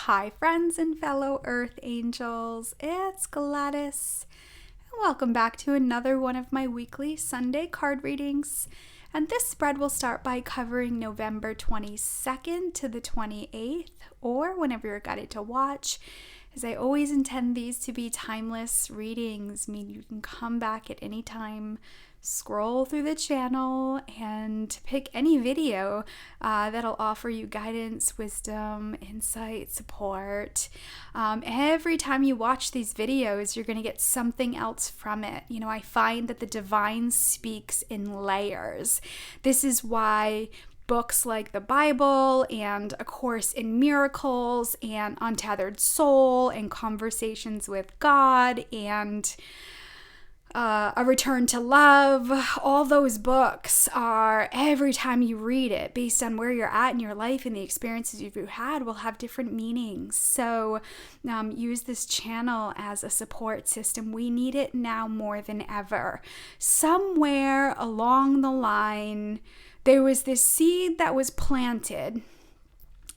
Hi friends and fellow Earth Angels, it's Gladys, and welcome back to another one of my weekly Sunday card readings. And this spread will start by covering November 22nd to the 28th, or whenever you're guided to watch, as I always intend these to be timeless readings, meaning you can come back at any time, scroll through the channel, and pick any video that'll offer you guidance, wisdom, insight, support. Every time you watch these videos, you're going to get something else from it. You know, I find that the divine speaks in layers. This is why books like the Bible and A Course in Miracles and Untethered Soul and Conversations with God and A Return to Love, all those books are, every time you read it, based on where you're at in your life and the experiences you've had, will have different meanings. So use this channel as a support system. We need it now more than ever. Somewhere along the line, there was this seed that was planted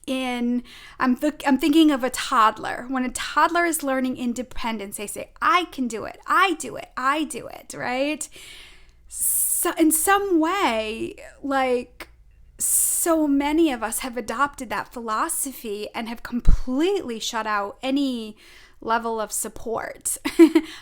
in, I'm thinking of a toddler. When a toddler is learning independence, they say, I can do it, I do it, I do it, right? So in some way, like, so many of us have adopted that philosophy and have completely shut out any level of support.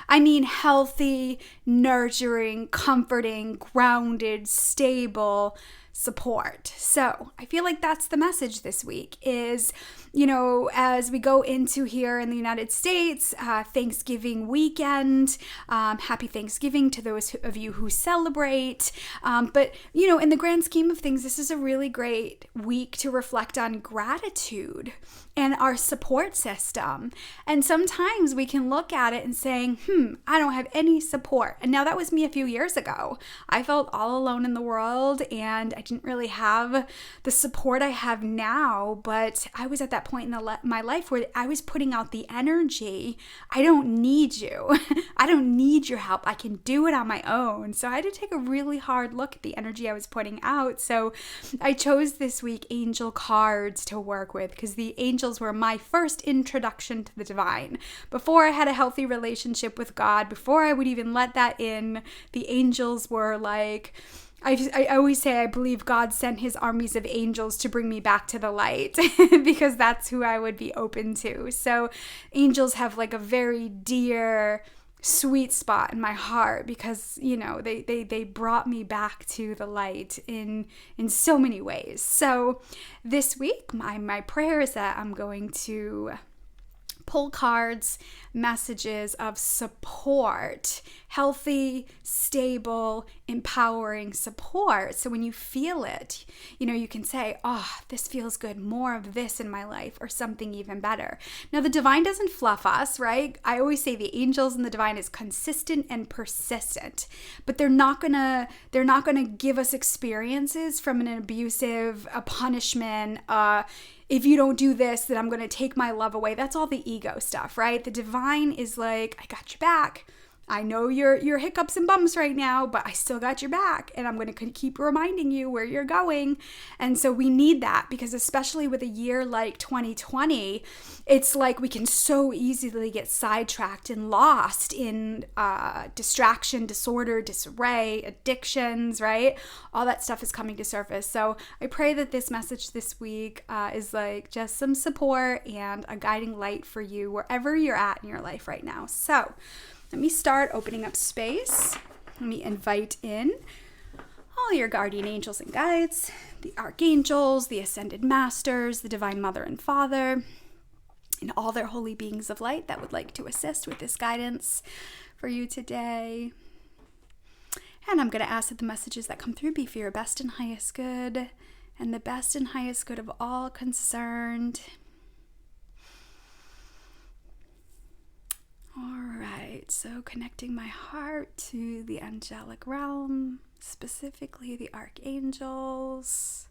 I mean, healthy, nurturing, comforting, grounded, stable support. So I feel like that's the message this week is, you know, as we go into here in the United States, Thanksgiving weekend, happy Thanksgiving to those of you who celebrate. But, you know, in the grand scheme of things, this is a really great week to reflect on gratitude and our support system. And sometimes we can look at it and saying, I don't have any support. And now that was me a few years ago. I felt all alone in the world and I didn't really have the support I have now, but I was at that point in my life where I was putting out the energy. I don't need you. I don't need your help. I can do it on my own. So I had to take a really hard look at the energy I was putting out. So I chose this week angel cards to work with because the angels were my first introduction to the divine. Before I had a healthy relationship with God, before I would even let that in, the angels were like, I always say I believe God sent his armies of angels to bring me back to the light because that's who I would be open to. So angels have like a very dear, sweet spot in my heart because, you know, they brought me back to the light in so many ways. So this week, my prayer is that I'm going to pull cards, messages of support, healthy, stable, empowering support. So when you feel it, you know, you can say, oh, this feels good, more of this in my life, or something even better. Now, the divine doesn't fluff us, right? I always say the angels and the divine is consistent and persistent, but they're not gonna give us experiences from an abusive, a punishment, if you don't do this, then I'm going to take my love away. That's all the ego stuff, right? The divine is like, I got your back. I know your hiccups and bumps right now, but I still got your back. And I'm going to keep reminding you where you're going. And so we need that because especially with a year like 2020, it's like we can so easily get sidetracked and lost in distraction, disorder, disarray, addictions, right? All that stuff is coming to surface. So I pray that this message this week is like just some support and a guiding light for you wherever you're at in your life right now. So let me start opening up space. Let me invite in all your guardian angels and guides, the archangels, the ascended masters, the divine mother and father, and all their holy beings of light that would like to assist with this guidance for you today. And I'm going to ask that the messages that come through be for your best and highest good, and the best and highest good of all concerned. All right, so connecting my heart to the angelic realm, specifically the archangels,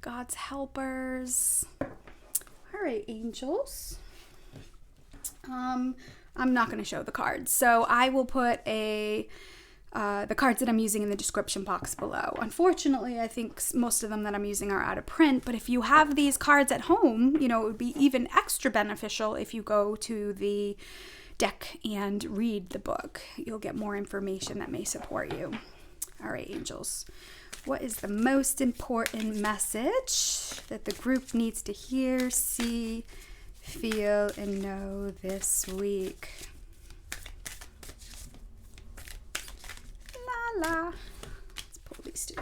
God's helpers. All right, angels. I'm not going to show the cards, so I will put a the cards that I'm using in the description box below. Unfortunately, I think most of them that I'm using are out of print, but if you have these cards at home, it would be even extra beneficial if you go to the deck and read the book. You'll get more information that may support you. All right, angels. What is the most important message that the group needs to hear, see, feel, and know this week? Let's pull these two.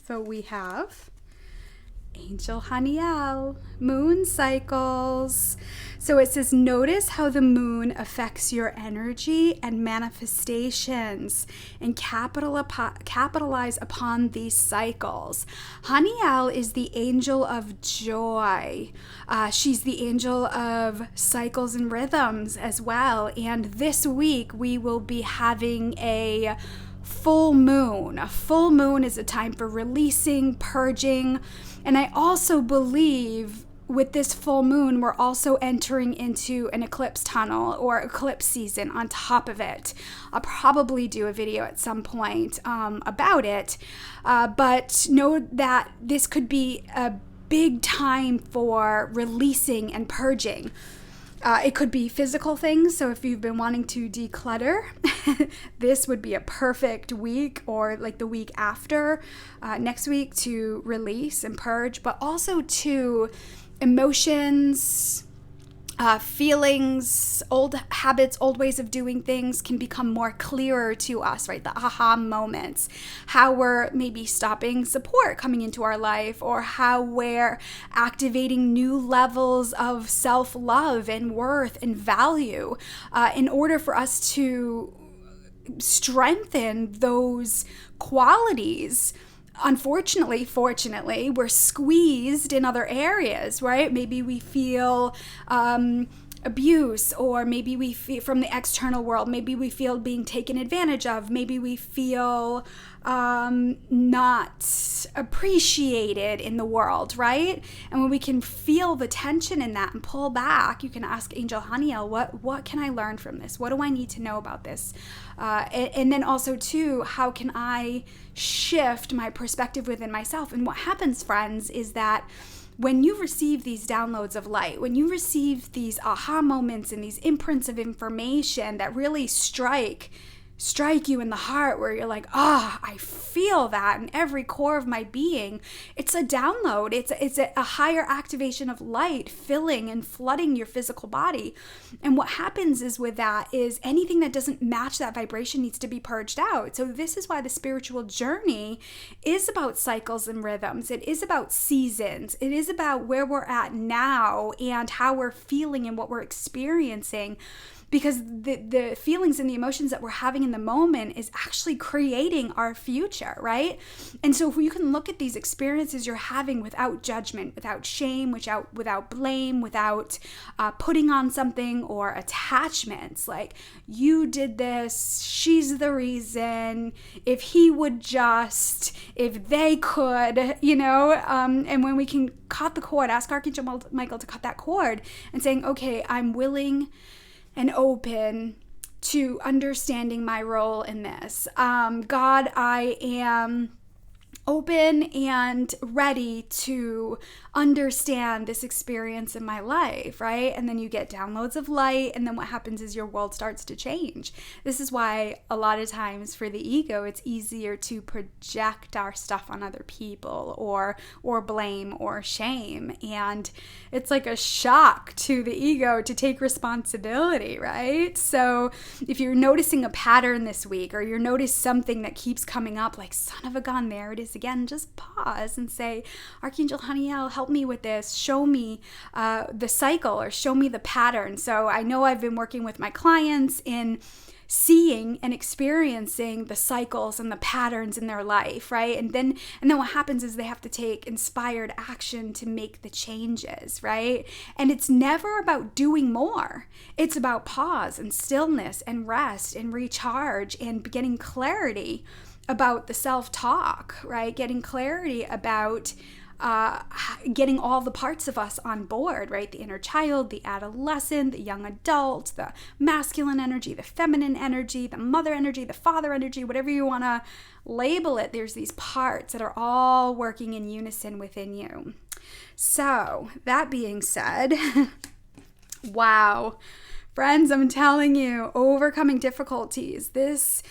So we have Angel Haniel, moon cycles. So it says, notice how the moon affects your energy and manifestations and capitalize upon these cycles. Haniel is the angel of joy. She's the angel of cycles and rhythms as well. And this week we will be having a full moon. A full moon is a time for releasing, purging. And I also believe with this full moon, we're also entering into an eclipse tunnel or eclipse season on top of it. I'll probably do a video at some point about it. But know that this could be a big time for releasing and purging. It could be physical things. So if you've been wanting to declutter, this would be a perfect week, or like the week after, next week, to release and purge, but also to emotions, feelings, old habits, old ways of doing things can become more clearer to us, right? The aha moments, how we're maybe stopping support coming into our life, or how we're activating new levels of self-love and worth and value in order for us to strengthen those qualities. Unfortunately, fortunately, we're squeezed in other areas, right? Maybe we feel abuse, or maybe we feel from the external world, maybe we feel being taken advantage of, maybe we feel not appreciated in the world, right? And when we can feel the tension in that and pull back, you can ask Angel Haniel, what can I learn from this? What do I need to know about this? And then also too, how can I shift my perspective within myself? And what happens, friends, is that when you receive these downloads of light, when you receive these aha moments and these imprints of information that really strike you in the heart, where you're like, I feel that in every core of my being. It's a download. It's a higher activation of light filling and flooding your physical body. And what happens is with that is anything that doesn't match that vibration needs to be purged out. So this is why the spiritual journey is about cycles and rhythms. It is about seasons. It is about where we're at now and how we're feeling and what we're experiencing. Because the feelings and the emotions that we're having in the moment is actually creating our future, right? And so if you can look at these experiences you're having without judgment, without shame, without blame, without putting on something or attachments, like, you did this, she's the reason, if he would just, if they could, and when we can cut the cord, ask Archangel Michael to cut that cord and saying, okay, I'm willing and open to understanding my role in this. God, I am open and ready to understand this experience in my life, right? And then you get downloads of light, and then what happens is your world starts to change. This is why a lot of times for the ego, it's easier to project our stuff on other people or blame or shame. And it's like a shock to the ego to take responsibility, right? So if you're noticing a pattern this week, or you're noticing something that keeps coming up, like, son of a gun, there it is again, just pause and say, Archangel Haniel, help me with this. Show me the cycle, or show me the pattern. So I know I've been working with my clients in seeing and experiencing the cycles and the patterns in their life, right? And then what happens is they have to take inspired action to make the changes, right? And it's never about doing more. It's about pause and stillness and rest and recharge and getting clarity about the self-talk, right? Getting clarity about getting all the parts of us on board, right? The inner child, the adolescent, the young adult, the masculine energy, the feminine energy, the mother energy, the father energy, whatever you want to label it. There's these parts that are all working in unison within you. So that being said, wow, friends, I'm telling you, overcoming difficulties. This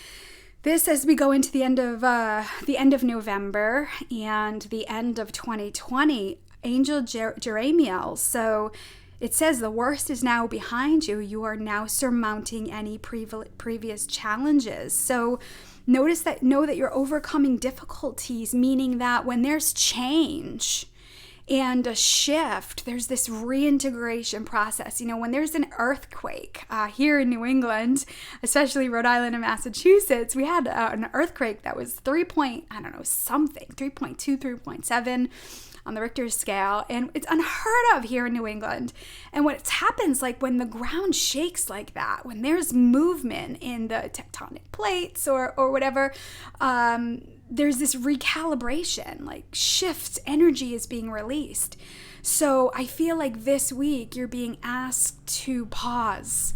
as we go into the end of November and the end of 2020, Angel Jeremiel. So it says the worst is now behind you. You are now surmounting any previous challenges. So know that you're overcoming difficulties, meaning that when there's change and a shift, there's this reintegration process. You know, when there's an earthquake here in New England, especially Rhode Island and Massachusetts, we had an earthquake that was 3.2, 3.7 on the Richter scale, and it's unheard of here in New England. And what happens, like when the ground shakes like that, when there's movement in the tectonic plates or whatever, there's this recalibration, like shift energy is being released. So I feel like this week you're being asked to pause,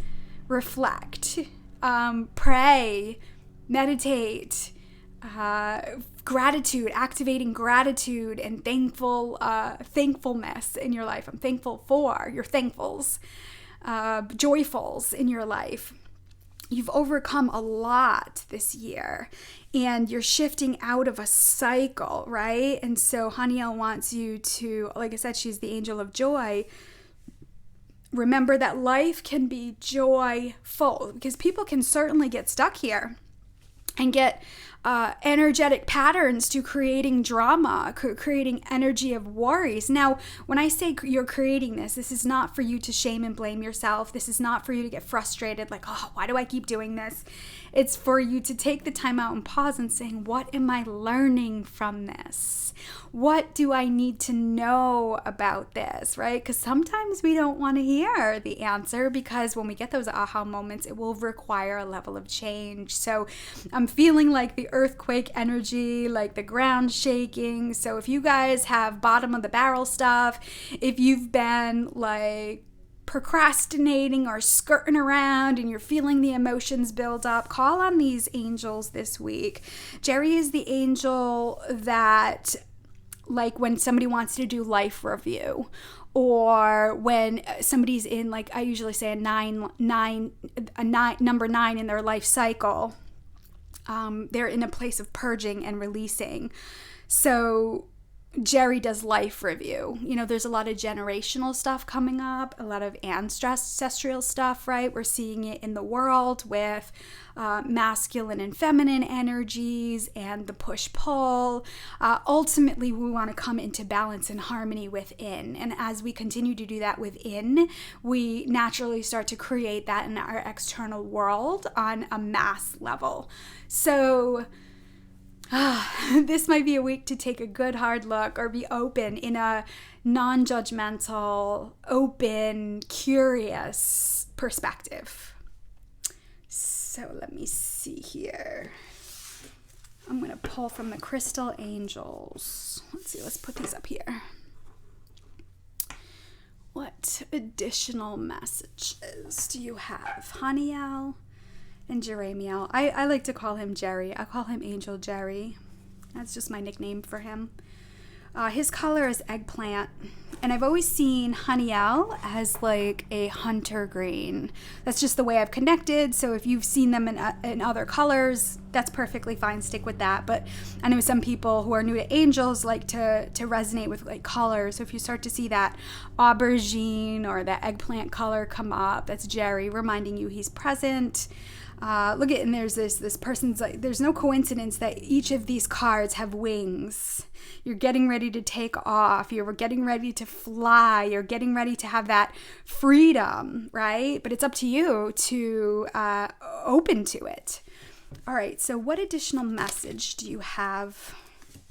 reflect, pray, meditate, gratitude, activating gratitude and thankfulness in your life. I'm thankful for your thankfuls, joyfuls in your life. You've overcome a lot this year and you're shifting out of a cycle, right? And so Haniel wants you to, like I said, she's the angel of joy. Remember that life can be joyful, because people can certainly get stuck here and get energetic patterns to creating drama, creating energy of worries. Now, when I say you're creating this is not for you to shame and blame yourself. This is not for you to get frustrated, like, oh, why do I keep doing this? It's for you to take the time out and pause and saying, what am I learning from this? What do I need to know about this, right? Because sometimes we don't want to hear the answer, because when we get those aha moments, it will require a level of change. So I'm feeling like the earthquake energy, like the ground shaking. So if you guys have bottom of the barrel stuff, if you've been like procrastinating or skirting around and you're feeling the emotions build up, call on these angels this week. Jerry is the angel that, like when somebody wants to do life review, or when somebody's in, like I usually say, number 9 in their life cycle, they're in a place of purging and releasing. So Jerry does life review. You know, there's a lot of generational stuff coming up, a lot of ancestral stuff, right? We're seeing it in the world with masculine and feminine energies and the push-pull. Ultimately, we want to come into balance and harmony within. And as we continue to do that within, we naturally start to create that in our external world on a mass level. So this might be a week to take a good hard look or be open in a non-judgmental, open, curious perspective. So let me see here. I'm going to pull from the crystal angels. Let's see, let's put these up here. What additional messages do you have? Haniel and Jeremiel. I like to call him Jerry. I call him Angel Jerry. That's just my nickname for him. His color is eggplant. And I've always seen Haniel as like a hunter green. That's just the way I've connected. So if you've seen them in other colors, that's perfectly fine. Stick with that. But I know some people who are new to angels like to resonate with like colors. So if you start to see that aubergine or that eggplant color come up, that's Jerry reminding you he's present. Look at, and there's this person's like, there's no coincidence that each of these cards have wings. You're getting ready to take off. You're getting ready to fly. You're getting ready to have that freedom, right? But it's up to you to open to it. All right, so what additional message do you have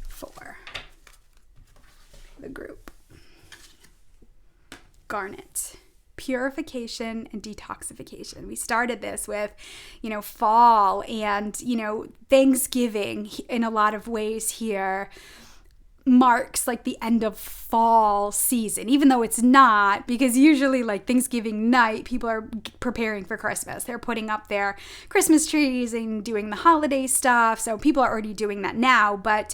for the group? Garnet. Purification and detoxification. We started this with, fall and, Thanksgiving in a lot of ways here. marks like the end of fall season, even though it's not, because usually like Thanksgiving night, people are preparing for Christmas. They're putting up their Christmas trees and doing the holiday stuff. So people are already doing that now. But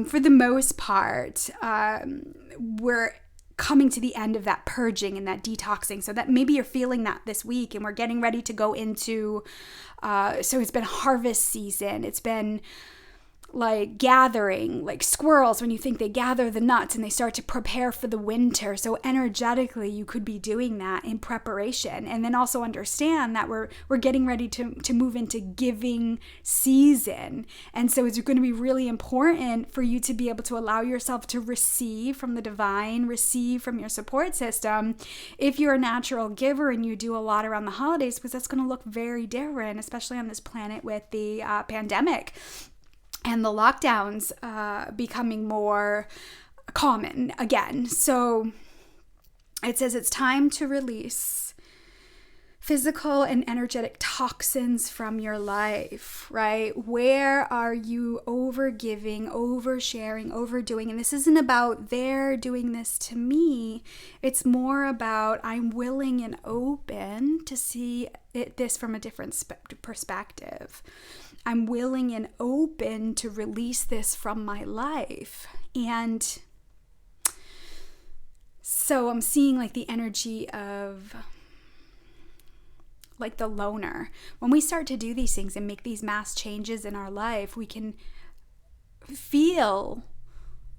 for the most part, we're coming to the end of that purging and that detoxing. So that maybe you're feeling that this week, and we're getting ready to go into, so it's been harvest season. It's been like gathering, like squirrels, when you think they gather the nuts and they start to prepare for the winter. So energetically, you could be doing that in preparation. And then also understand that we're getting ready to move into giving season. And so it's going to be really important for you to be able to allow yourself to receive from the divine, receive from your support system. If you're a natural giver and you do a lot around the holidays, because that's going to look very different, especially on this planet with the pandemic and the lockdowns becoming more common again. So it says it's time to release physical and energetic toxins from your life, right? Where are you overgiving, oversharing, overdoing? And this isn't about they're doing this to me. It's more about I'm willing and open to see this from a different perspective. I'm willing and open to release this from my life. And so I'm seeing like the energy of like the loner. When we start to do these things and make these mass changes in our life, we can feel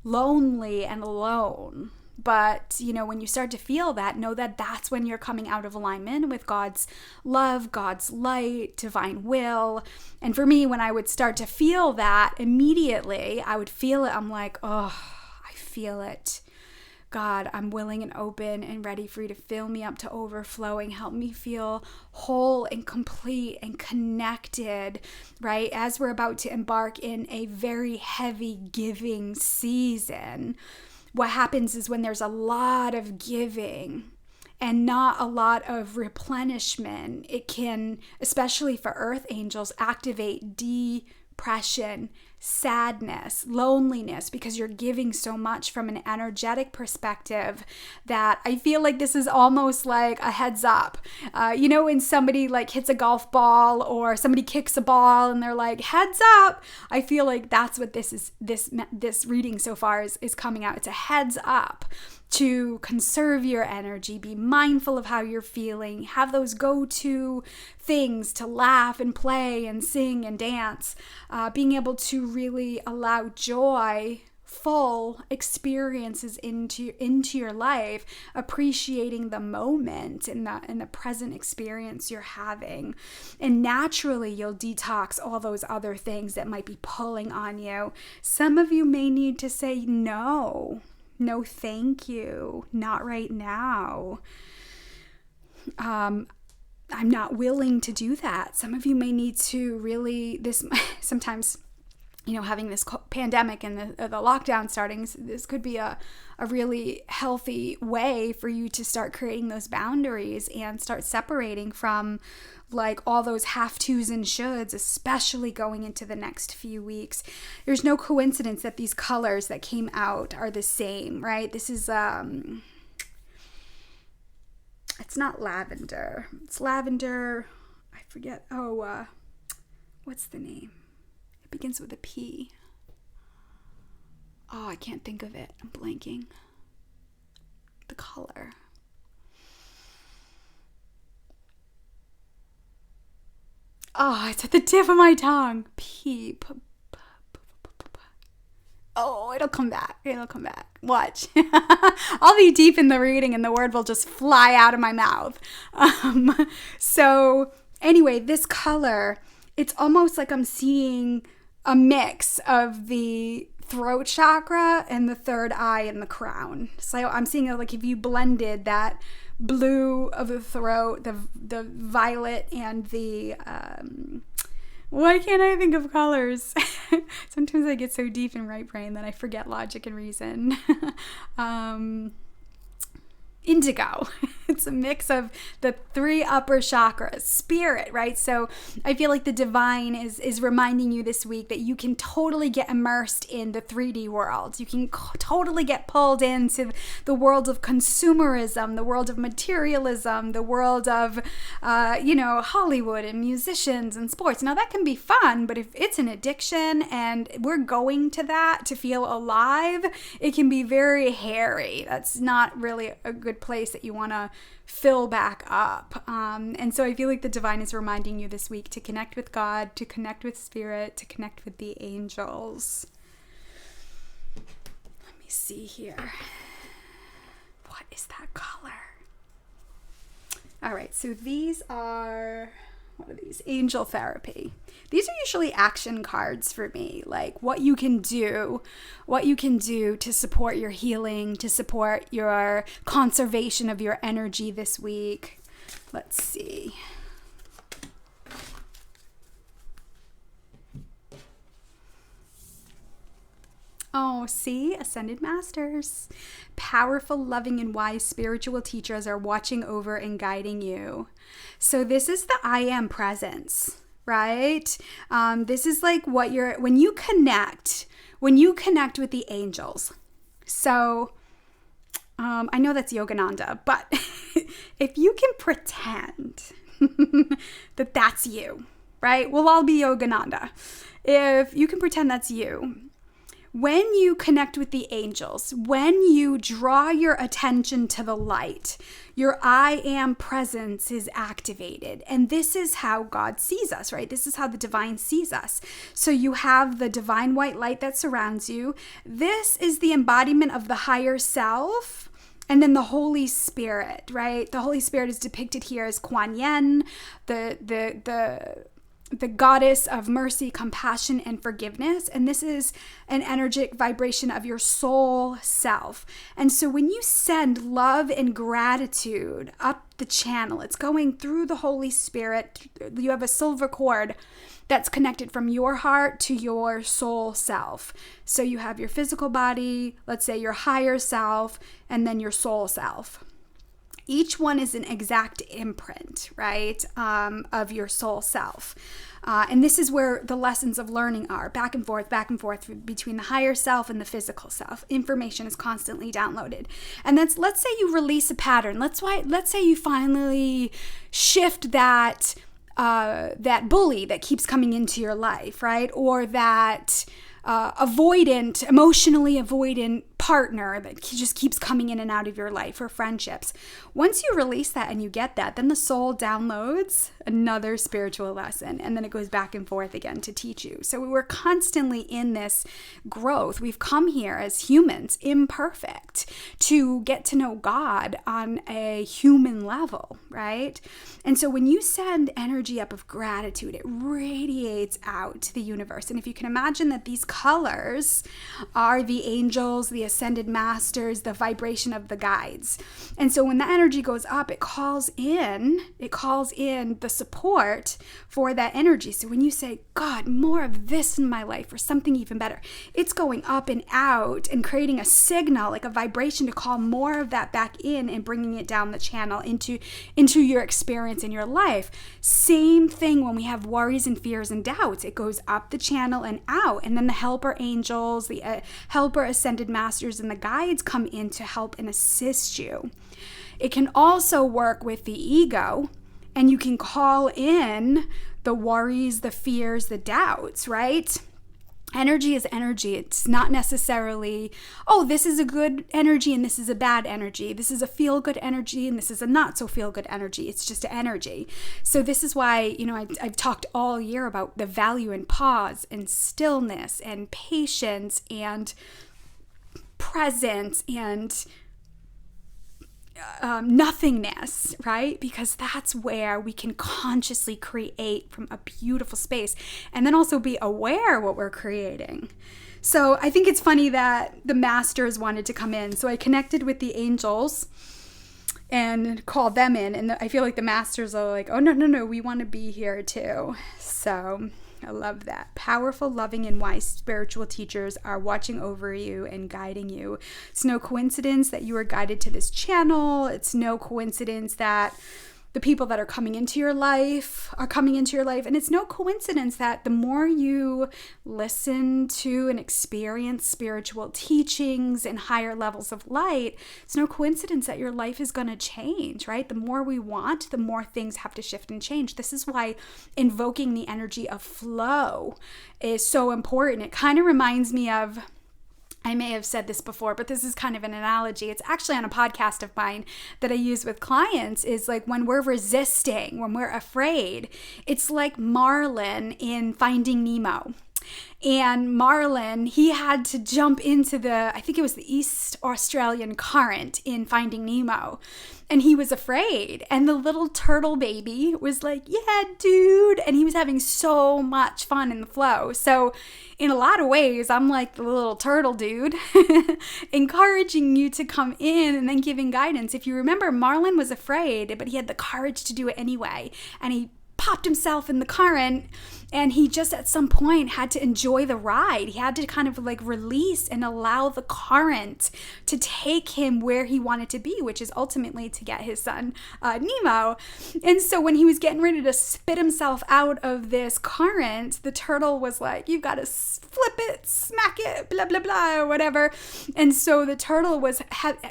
lonely and alone. But, you know, when you start to feel that, know that that's when you're coming out of alignment with God's love, God's light, divine will. And for me, when I would start to feel that, immediately I would feel it. I'm like, oh, I feel it. God, I'm willing and open and ready for you to fill me up to overflowing. Help me feel whole and complete and connected, right? As we're about to embark in a very heavy giving season. What happens is when there's a lot of giving and not a lot of replenishment, it can, especially for earth angels, activate depression, sadness, loneliness, because you're giving so much from an energetic perspective that I feel like this is almost like a heads up. You know, when somebody like hits a golf ball or somebody kicks a ball and they're like, heads up. I feel like that's what this is. This reading so far is coming out. It's a heads up to conserve your energy, be mindful of how you're feeling, have those go-to things to laugh and play and sing and dance, being able to really allow joyful experiences into your life, appreciating the moment and the present experience you're having. And naturally, you'll detox all those other things that might be pulling on you. Some of you may need to say no, thank you, not right now. I'm not willing to do that. Some of you may need to really, sometimes, you know, having this pandemic and the lockdown starting, this could be a really healthy way for you to start creating those boundaries and start separating from like all those have-tos and shoulds, especially going into the next few weeks. There's no coincidence that these colors that came out are the same, right? This is, it's not lavender. It's lavender, I forget. Oh, what's the name? It begins with a P. Oh, I can't think of it. I'm blanking. The color. Oh, it's at the tip of my tongue. Oh, it'll come back. Watch. I'll be deep in the reading and the word will just fly out of my mouth. So anyway, this color, it's almost like I'm seeing a mix of the throat chakra and the third eye and the crown. So I'm seeing it like if you blended that blue of the throat, the violet, and the why can't I think of colors? Sometimes I get so deep in right brain that I forget logic and reason. indigo. It's a mix of the 3 upper chakras, spirit, right? So I feel like the divine is reminding you this week that you can totally get immersed in the 3D world. You can totally get pulled into the world of consumerism, the world of materialism, the world of, Hollywood and musicians and sports. Now that can be fun, but if it's an addiction and we're going to that to feel alive, it can be very hairy. That's not really a good place that you want to fill back up. And so I feel like the divine is reminding you this week to connect with God, to connect with spirit, to connect with the angels. Let me see here. What is that color? All right, so these are, what are these? Angel therapy. These are usually action cards for me, like what you can do to support your healing, to support your conservation of your energy this week. Let's see. Oh, see? Ascended Masters. Powerful, loving, and wise spiritual teachers are watching over and guiding you. So this is the I am presence, right? This is like when you connect with the angels. So I know that's Yogananda, but if you can pretend that that's you, right? We'll all be Yogananda. If you can pretend that's you, when you connect with the angels, when you draw your attention to the light, your I am presence is activated. And this is how God sees us, right? This is how the divine sees us. So you have the divine white light that surrounds you. This is the embodiment of the higher self. And then the Holy Spirit, right? The Holy Spirit is depicted here as Kuan Yin, the goddess of mercy, compassion, and forgiveness. And this is an energetic vibration of your soul self. And so when you send love and gratitude up the channel, it's going through the Holy Spirit. You have a silver cord that's connected from your heart to your soul self. So you have your physical body, let's say your higher self, and then your soul self. Each one is an exact imprint, right, of your soul self. And this is where the lessons of learning are, back and forth between the higher self and the physical self. Information is constantly downloaded. And let's say you release a pattern. Let's say you finally shift that bully that keeps coming into your life, right? Or that emotionally avoidant partner that just keeps coming in and out of your life, or friendships. Once you release that and you get that, then the soul downloads another spiritual lesson, and then it goes back and forth again to teach you. So we're constantly in this growth. We've come here as humans, imperfect, to get to know God on a human level, right? And so when you send energy up of gratitude, it radiates out to the universe. And if you can imagine that these colors are the angels, the ascended masters, the vibration of the guides. And so when the energy goes up, it calls in the support for that energy. So when you say, God, more of this in my life, or something even better, it's going up and out and creating a signal, like a vibration, to call more of that back in and bringing it down the channel into your experience in your life. Same thing when we have worries and fears and doubts. It goes up the channel and out, and then the helper angels, the helper ascended masters, and the guides come in to help and assist you. It can also work with the ego, and you can call in the worries, the fears, the doubts, right? Energy is energy. It's not necessarily, oh, this is a good energy and this is a bad energy. This is a feel-good energy and this is a not-so-feel-good energy. It's just energy. So this is why, I've talked all year about the value in pause and stillness and patience and presence and nothingness, right? Because that's where we can consciously create from a beautiful space, and then also be aware what we're creating. So I think it's funny that the masters wanted to come in. So I connected with the angels and called them in, and I feel like the masters are like, oh, no, we want to be here too. So I love that. Powerful, loving, and wise spiritual teachers are watching over you and guiding you. It's no coincidence that you are guided to this channel. It's no coincidence that the people that are coming into your life are coming into your life. And it's no coincidence that the more you listen to and experience spiritual teachings and higher levels of light, it's no coincidence that your life is going to change, right? The more we want, the more things have to shift and change. This is why invoking the energy of flow is so important. It kind of reminds me of, I may have said this before, but this is kind of an analogy. It's actually on a podcast of mine that I use with clients, is like when we're resisting, when we're afraid, it's like Marlin in Finding Nemo. And Marlin, he had to jump into I think it was the East Australian current in Finding Nemo. And he was afraid. And the little turtle baby was like, yeah, dude. And he was having so much fun in the flow. So in a lot of ways, I'm like the little turtle dude, encouraging you to come in and then giving guidance. If you remember, Marlin was afraid, but he had the courage to do it anyway. And he popped himself in the current, and he just at some point had to enjoy the ride. He had to kind of like release and allow the current to take him where he wanted to be, which is ultimately to get his son Nemo. And so when he was getting ready to spit himself out of this current, the turtle was like, you gotta flip it, smack it, blah blah blah, or whatever. And so the turtle was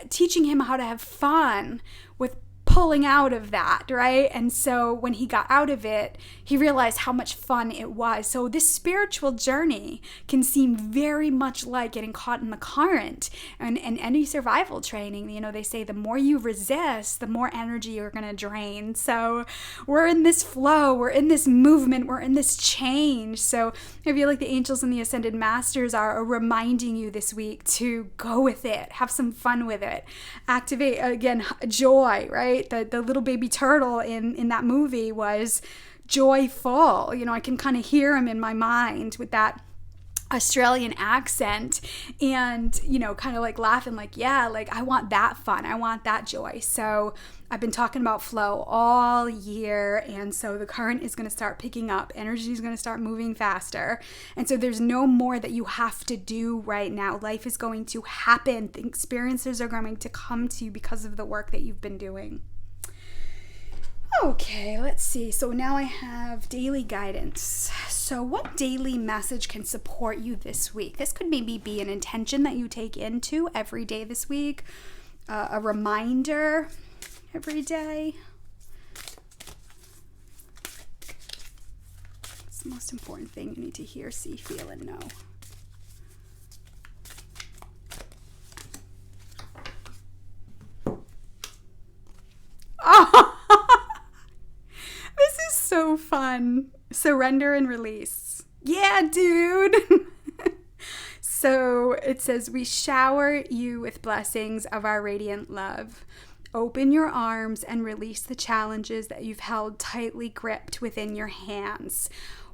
teaching him how to have fun with pulling out of that, right? And so when he got out of it, he realized how much fun it was. So this spiritual journey can seem very much like getting caught in the current. And any survival training, you know, they say the more you resist, the more energy you're going to drain. So we're in this flow, we're in this movement, we're in this change. So I feel like the angels and the ascended masters are reminding you this week to go with it, have some fun with it, activate, again, joy, right? The little baby turtle in that movie was joyful. You know, I can kind of hear him in my mind with that Australian accent and, you know, kind of like laughing like, yeah, like I want that fun. I want that joy. So I've been talking about flow all year. And so the current is going to start picking up. Energy is going to start moving faster. And so there's no more that you have to do right now. Life is going to happen. The experiences are going to come to you because of the work that you've been doing. Okay, let's see. So now I have daily guidance. So what daily message can support you this week? This could maybe be an intention that you take into every day this week, a reminder every day. It's the most important thing you need to hear, see, feel, and know. Oh! This is so fun. Surrender and release. Yeah, dude. So it says, we shower you with blessings of our radiant love. Open your arms and release the challenges that you've held tightly gripped within your hands.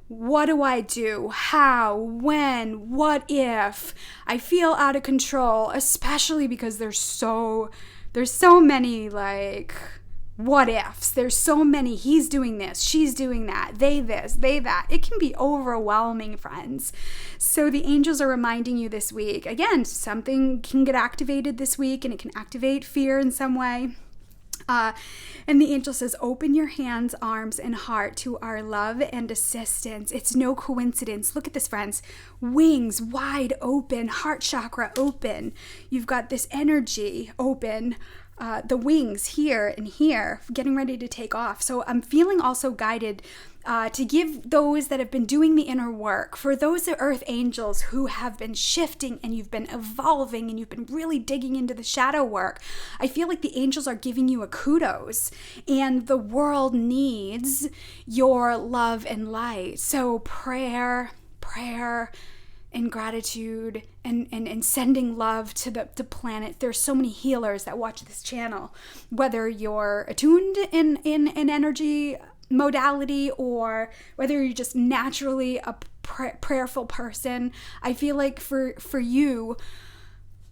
What do I do? How? When? What if? I feel out of control, especially because there's so many like what ifs. There's so many, he's doing this, she's doing that, they this, they that. It can be overwhelming, friends. So the angels are reminding you this week, again, something can get activated this week and it can activate fear in some way. And the angel says, open your hands, arms, and heart to our love and assistance. It's no coincidence. Look at this, friends. Wings wide open, heart chakra open. You've got this energy open. The wings here and here, getting ready to take off. So I'm feeling also guided to give those that have been doing the inner work, for those earth angels who have been shifting and you've been evolving and you've been really digging into the shadow work. I feel like the angels are giving you a kudos, and the world needs your love and light. So prayer, and gratitude and sending love to the planet. There's so many healers that watch this channel, whether you're attuned in energy modality or whether you're just naturally a prayerful person. I feel like for you,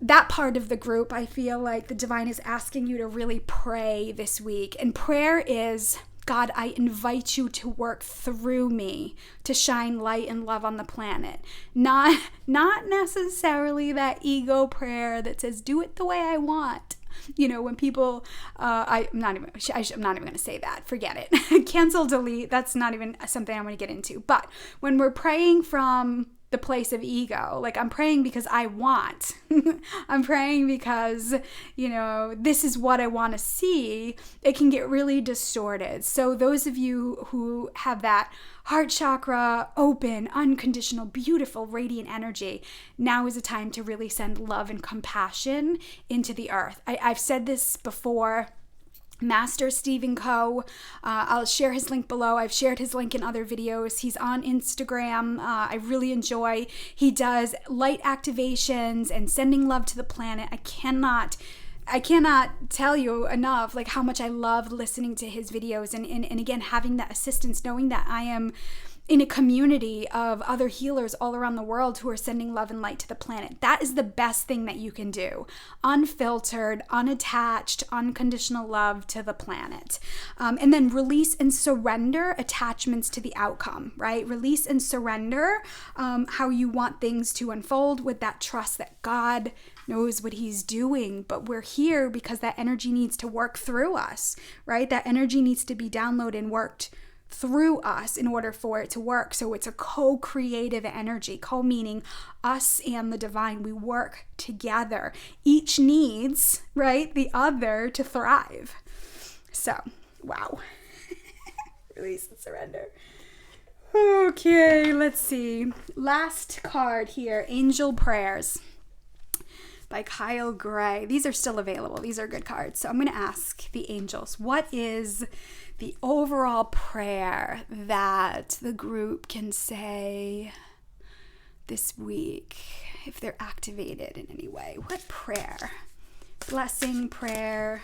that part of the group, I feel like the divine is asking you to really pray this week. And prayer is God, I invite you to work through me to shine light and love on the planet. Not necessarily that ego prayer that says, do it the way I want. You know, when people, I'm not even going to say that. Forget it. Cancel, delete. That's not even something I'm going to get into. But when we're praying from the place of ego, like I'm praying because I want, I'm praying because, you know, this is what I want to see, it can get really distorted. So those of you who have that heart chakra open, unconditional, beautiful, radiant energy, now is a time to really send love and compassion into the earth. I've said this before. Master Stephen Co. I'll share his link below. I've shared his link in other videos. He's on Instagram. I really enjoy. He does light activations and sending love to the planet. I cannot tell you enough like how much I love listening to his videos and again having that assistance, knowing that I am in a community of other healers all around the world who are sending love and light to the planet. That is the best thing that you can do. Unfiltered, unattached, unconditional love to the planet. And then release and surrender attachments to the outcome, right? Release and surrender how you want things to unfold with that trust that God knows what he's doing, but we're here because that energy needs to work through us, right? That energy needs to be downloaded and worked through us in order for it to work. So it's a co-creative energy, co-meaning us and the divine. We work together. Each needs, right, the other to thrive. So, wow. Release and surrender. Okay, let's see. Last card here, Angel Prayers by Kyle Gray. These are still available. These are good cards. So I'm going to ask the angels, what is the overall prayer that the group can say this week if they're activated in any way? What prayer? Blessing prayer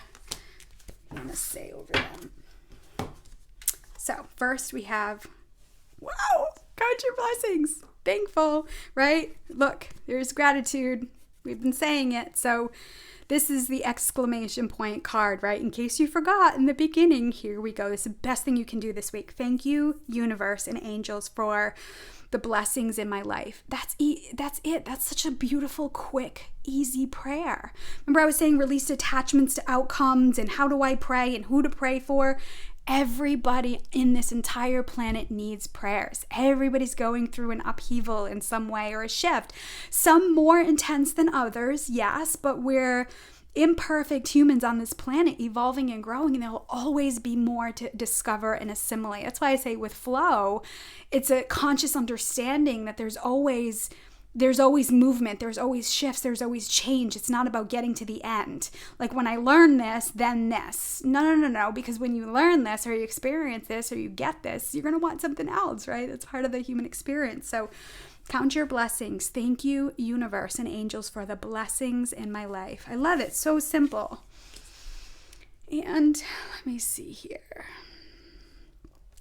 I'm going to say over them. So first we have, wow, count your blessings. Thankful, right? Look, there's gratitude. We've been saying it. So this is the exclamation point card, right? In case you forgot in the beginning, here we go. This is the best thing you can do this week. Thank you, universe and angels, for the blessings in my life. That's it. That's such a beautiful, quick, easy prayer. Remember I was saying release attachments to outcomes and how do I pray and who to pray for? Everybody in this entire planet needs prayers. Everybody's going through an upheaval in some way or a shift. Some more intense than others, yes, but we're imperfect humans on this planet evolving and growing, and there will always be more to discover and assimilate. That's why I say with flow, it's a conscious understanding that there's always movement, there's always shifts, there's always change. It's not about getting to the end. Like when I learn this, then this. No, because when you learn this or you experience this or you get this, you're going to want something else, right? That's part of the human experience. So count your blessings. Thank you, universe and angels, for the blessings in my life. I love it. So simple. And let me see here.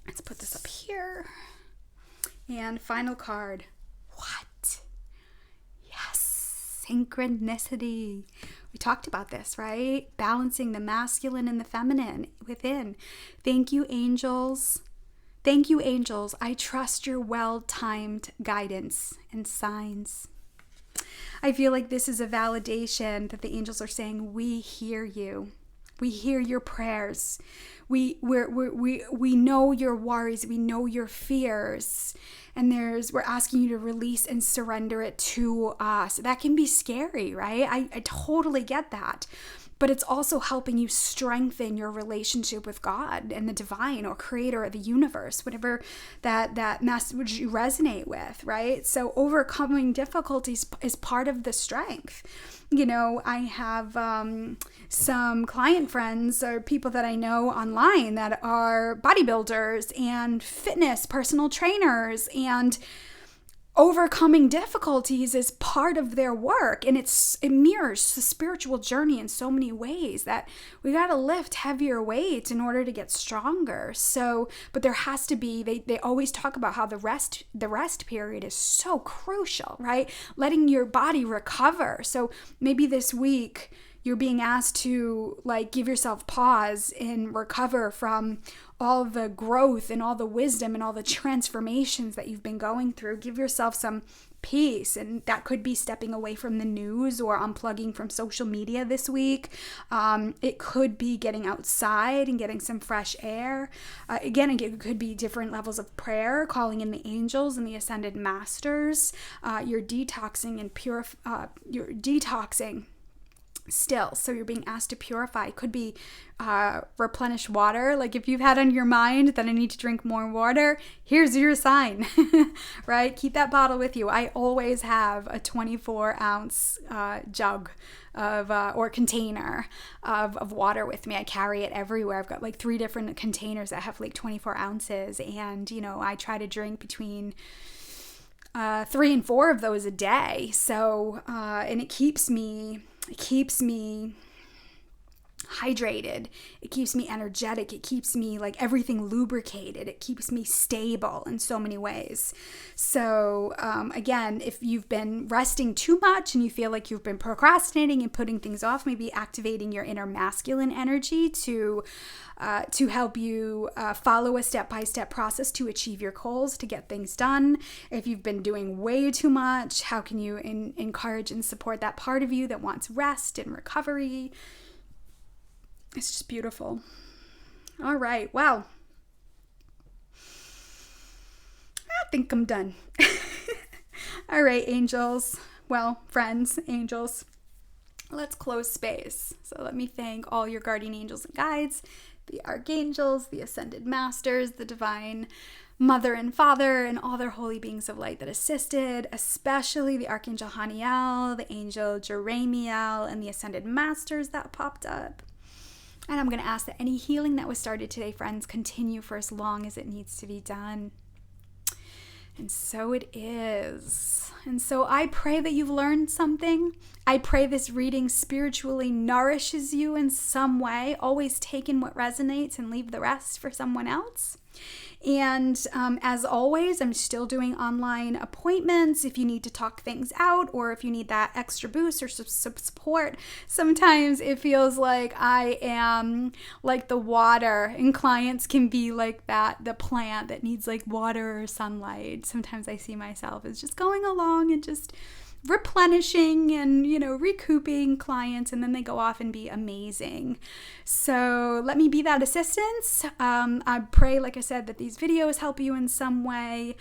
Let's put this up here. And final card. What? Synchronicity. We talked about this, right? Balancing the masculine and the feminine within. Thank you, angels. Thank you, angels. I trust your well-timed guidance and signs. I feel like this is a validation that the angels are saying, we hear you. We hear your prayers. We know your worries. We know your fears. And we're asking you to release and surrender it to us. That can be scary, right? I totally get that. But it's also helping you strengthen your relationship with God and the divine or creator of the universe, whatever that message you resonate with, right? So overcoming difficulties is part of the strength. You know, I have some client friends or people that I know online that are bodybuilders and fitness personal trainers, and overcoming difficulties is part of their work, and it mirrors the spiritual journey in so many ways that we got to lift heavier weights in order to get stronger. So, but there has to be, they always talk about how the rest period is so crucial, right? Letting your body recover. So maybe this week You're being asked to like give yourself pause and recover from all the growth and all the wisdom and all the transformations that you've been going through. Give yourself some peace, and that could be stepping away from the news or unplugging from social media this week. It could be getting outside and getting some fresh air. Again, it could be different levels of prayer, calling in the angels and the ascended masters. You're detoxing and you're detoxing still, so you're being asked to purify. It could be replenish water. Like if you've had on your mind that I need to drink more water, here's your sign. Right? Keep that bottle with you. I always have a 24-ounce jug of or container of water with me. I carry it everywhere. I've got like 3 different containers that have like 24 ounces, and you know, I try to drink between 3 and 4 of those a day. So and it keeps me hydrated. It keeps me energetic. It keeps me like everything lubricated. It keeps me stable in so many ways. So again, if you've been resting too much and you feel like you've been procrastinating and putting things off, maybe activating your inner masculine energy to help you follow a step-by-step process to achieve your goals, to get things done. If you've been doing way too much, how can you encourage and support that part of you that wants rest and recovery? It's just beautiful. All right, well, I think I'm done. All right, angels. Well, friends, angels, let's close space. So let me thank all your guardian angels and guides, the archangels, the ascended masters, the divine mother and father, and all their holy beings of light that assisted, especially the Archangel Haniel, the angel Jeremiel, and the ascended masters that popped up. And I'm going to ask that any healing that was started today, friends, continue for as long as it needs to be done. And so it is. And so I pray that you've learned something. I pray this reading spiritually nourishes you in some way. Always take in what resonates and leave the rest for someone else. And as always, I'm still doing online appointments if you need to talk things out or if you need that extra boost or support. Sometimes it feels like I am like the water, and clients can be like that, the plant that needs like water or sunlight. Sometimes I see myself as just going along and just replenishing and, you know, recouping clients, and then they go off and be amazing. So let me be that assistance. I pray, like I said, that these videos help you in some way,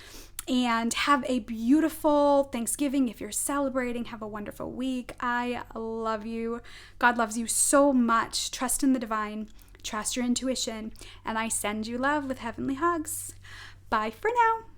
and have a beautiful Thanksgiving. If you're celebrating, have a wonderful week. I love you. God loves you so much. Trust in the divine, trust your intuition, and I send you love with heavenly hugs. Bye for now.